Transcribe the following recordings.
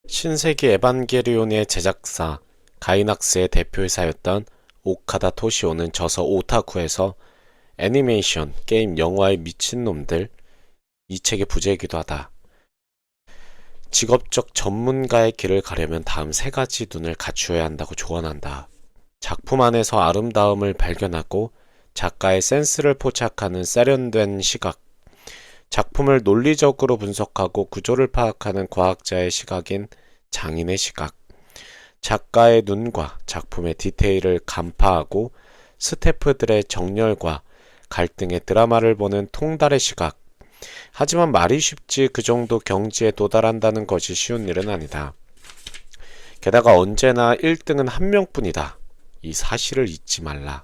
신세기 에반게리온의 제작사 가이낙스의 대표이사였던 오카다 토시오는 저서 오타쿠에서 애니메이션, 게임, 영화에 미친놈들, 이 책의 부제이기도 하다. 직업적 전문가의 길을 가려면 다음 세 가지 눈을 갖추어야 한다고 조언한다. 작품 안에서 아름다움을 발견하고 작가의 센스를 포착하는 세련된 시각, 작품을 논리적으로 분석하고 구조를 파악하는 과학자의 시각인 장인의 시각, 작가의 눈과 작품의 디테일을 간파하고 스태프들의 정열과 갈등의 드라마를 보는 통달의 시각. 하지만 말이 쉽지 그 정도 경지에 도달한다는 것이 쉬운 일은 아니다. 게다가 언제나 1등은 한 명뿐이다. 이 사실을 잊지 말라.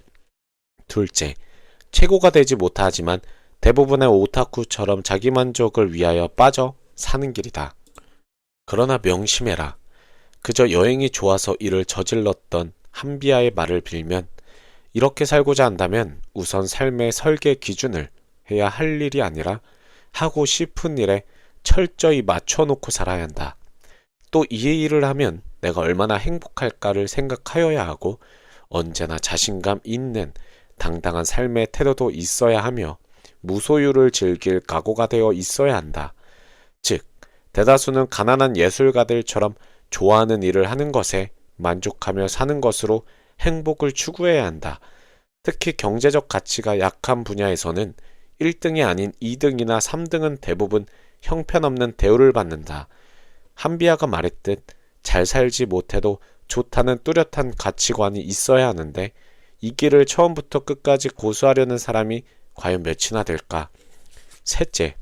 둘째, 최고가 되지 못하지만 대부분의 오타쿠처럼 자기만족을 위하여 빠져 사는 길이다. 그러나 명심해라. 그저 여행이 좋아서 이를 저질렀던 한비아의 말을 빌면 이렇게 살고자 한다면 우선 삶의 설계 기준을 해야 할 일이 아니라 하고 싶은 일에 철저히 맞춰놓고 살아야 한다. 또 이 일을 하면 내가 얼마나 행복할까를 생각하여야 하고 언제나 자신감 있는 당당한 삶의 태도도 있어야 하며 무소유를 즐길 각오가 되어 있어야 한다. 즉, 대다수는 가난한 예술가들처럼 좋아하는 일을 하는 것에 만족하며 사는 것으로 행복을 추구해야 한다. 특히 경제적 가치가 약한 분야에서는 1등이 아닌 2등이나 3등은 대부분 형편없는 대우를 받는다. 한비아가 말했듯 잘 살지 못해도 좋다는 뚜렷한 가치관이 있어야 하는데 이 길을 처음부터 끝까지 고수하려는 사람이 과연 몇이나 될까? 셋째,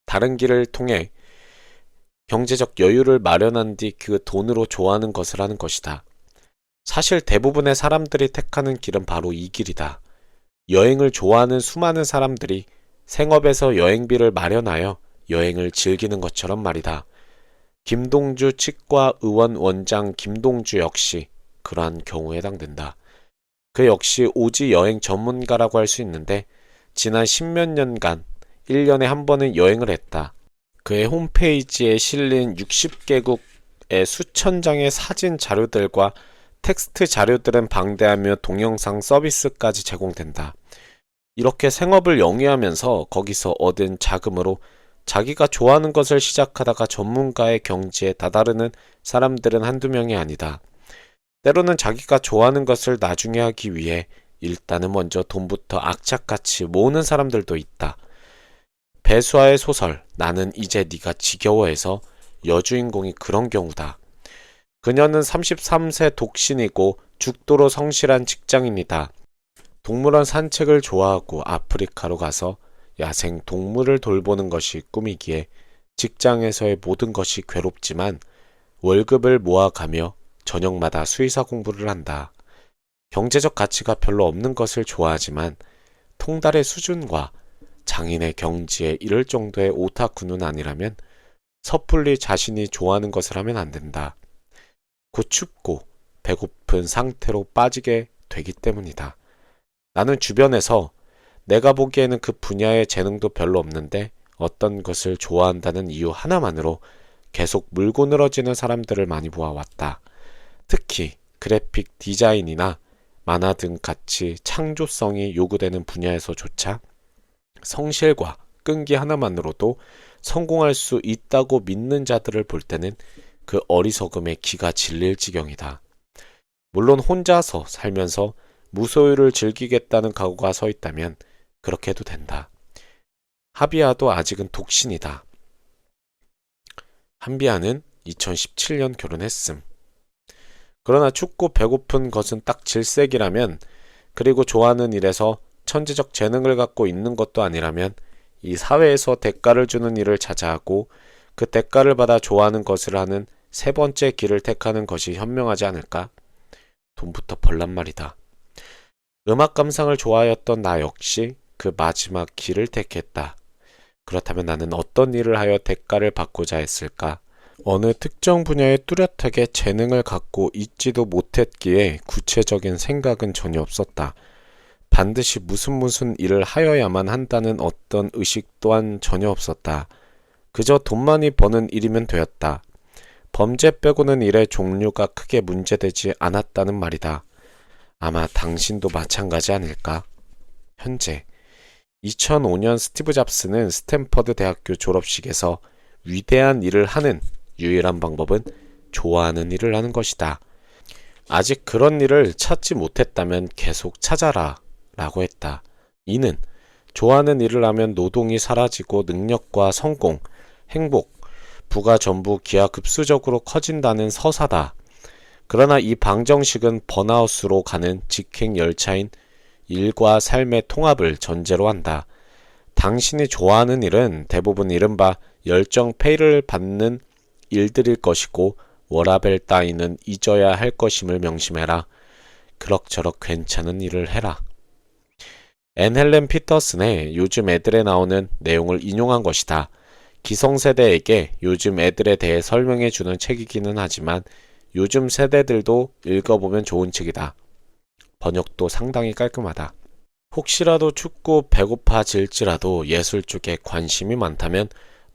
다른 길을 통해 경제적 여유를 마련한 뒤 그 돈으로 좋아하는 것을 하는 것이다. 사실 대부분의 사람들이 택하는 길은 바로 이 길이다. 여행을 좋아하는 수많은 사람들이 생업에서 여행비를 마련하여 여행을 즐기는 것처럼 말이다. 김동주 치과의원 원장 김동주 역시 그러한 경우에 해당된다. 그 역시 오지 여행 전문가라고 할 수 있는데 지난 10몇 년간 1년에 한 번은 여행을 했다. 그의 홈페이지에 실린 60개국의 수천 장의 사진 자료들과 텍스트 자료들은 방대하며 동영상 서비스까지 제공된다. 이렇게 생업을 영위하면서 거기서 얻은 자금으로 자기가 좋아하는 것을 시작하다가 전문가의 경지에 다다르는 사람들은 한두 명이 아니다. 때로는 자기가 좋아하는 것을 나중에 하기 위해 일단은 먼저 돈부터 악착같이 모으는 사람들도 있다. 배수아의 소설 나는 이제 네가 지겨워해서 여주인공이 그런 경우다. 그녀는 33세 독신이고 죽도록 성실한 직장인이다. 동물원 산책을 좋아하고 아프리카로 가서 야생 동물을 돌보는 것이 꿈이기에 직장에서의 모든 것이 괴롭지만 월급을 모아가며 저녁마다 수의사 공부를 한다. 경제적 가치가 별로 없는 것을 좋아하지만 통달의 수준과 장인의 경지에 이를 정도의 오타쿠는 아니라면 섣불리 자신이 좋아하는 것을 하면 안 된다. 곧 춥고 배고픈 상태로 빠지게 되기 때문이다. 나는 주변에서 내가 보기에는 그 분야의 재능도 별로 없는데 어떤 것을 좋아한다는 이유 하나만으로 계속 물고 늘어지는 사람들을 많이 보아왔다. 특히 그래픽 디자인이나 만화 등 같이 창조성이 요구되는 분야에서조차 성실과 끈기 하나만으로도 성공할 수 있다고 믿는 자들을 볼 때는 그 어리석음에 기가 질릴 지경이다. 물론 혼자서 살면서 무소유를 즐기겠다는 각오가 서 있다면 그렇게 해도 된다. 하비아도 아직은 독신이다. 한비아는 2017년 결혼했음. 그러나 춥고 배고픈 것은 딱 질색이라면, 그리고 좋아하는 일에서 천재적 재능을 갖고 있는 것도 아니라면 이 사회에서 대가를 주는 일을 찾아하고 그 대가를 받아 좋아하는 것을 하는 세 번째 길을 택하는 것이 현명하지 않을까? 돈부터 벌란 말이다. 음악 감상을 좋아하였던 나 역시 그 마지막 길을 택했다. 그렇다면 나는 어떤 일을 하여 대가를 받고자 했을까? 어느 특정 분야에 뚜렷하게 재능을 갖고 있지도 못했기에 구체적인 생각은 전혀 없었다. 반드시 무슨 일을 하여야만 한다는 어떤 의식 또한 전혀 없었다. 그저 돈 많이 버는 일이면 되었다. 범죄 빼고는 일의 종류가 크게 문제되지 않았다는 말이다. 아마 당신도 마찬가지 아닐까? 현재 2005년 스티브 잡스는 스탠퍼드 대학교 졸업식에서 위대한 일을 하는 유일한 방법은 좋아하는 일을 하는 것이다. 아직 그런 일을 찾지 못했다면 계속 찾아라 라고 했다. 이는 좋아하는 일을 하면 노동이 사라지고 능력과 성공, 행복, 부가 전부 기하급수적으로 커진다는 서사다. 그러나 이 방정식은 번아웃으로 가는 직행 열차인 일과 삶의 통합을 전제로 한다. 당신이 좋아하는 일은 대부분 이른바 열정 페이를 받는 일들일 것이고 워라벨 따위는 잊어야 할 것임을 명심해라. 그럭저럭 괜찮은 일을 해라. 앤 헬렌 피터슨의 요즘 애들에 나오는 내용을 인용한 것이다. 기성세대에게 요즘 애들에 대해 설명해주는 책이기는 하지만 요즘 세대들도 읽어보면 좋은 책이다. 번역도 상당히 깔끔하다. 혹시라도 춥고 배고파질지라도 예술 쪽에 관심이 많다면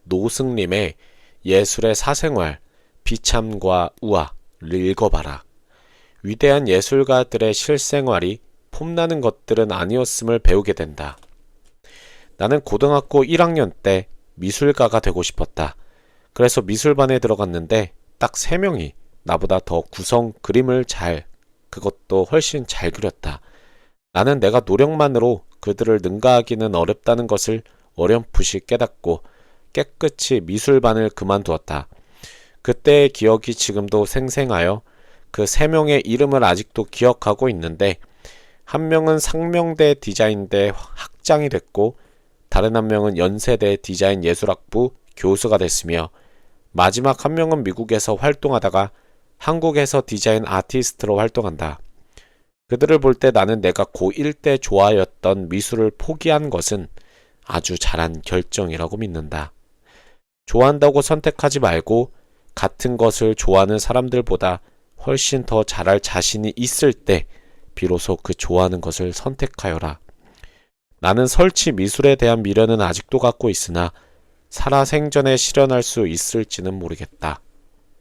노승림의 예술의 사생활, 비참과 우화를 읽어봐라. 위대한 예술가들의 실생활이 폼나는 것들은 아니었음을 배우게 된다. 나는 고등학교 1학년 때 미술가가 되고 싶었다. 그래서 미술반에 들어갔는데 딱 3명이 나보다 더 구성 그림을 그것도 훨씬 잘 그렸다. 나는 내가 노력만으로 그들을 능가하기는 어렵다는 것을 어렴풋이 깨닫고 깨끗이 미술반을 그만두었다. 그때의 기억이 지금도 생생하여 그 3명의 이름을 아직도 기억하고 있는데 한 명은 상명대 디자인대 학장이 됐고 다른 한 명은 연세대 디자인 예술학부 교수가 됐으며 마지막 한 명은 미국에서 활동하다가 한국에서 디자인 아티스트로 활동한다. 그들을 볼 때 나는 내가 고1 때 좋아했던 미술을 포기한 것은 아주 잘한 결정이라고 믿는다. 좋아한다고 선택하지 말고 같은 것을 좋아하는 사람들보다 훨씬 더 잘할 자신이 있을 때 비로소 그 좋아하는 것을 선택하여라. 나는 설치 미술에 대한 미련은 아직도 갖고 있으나 살아생전에 실현할 수 있을지는 모르겠다.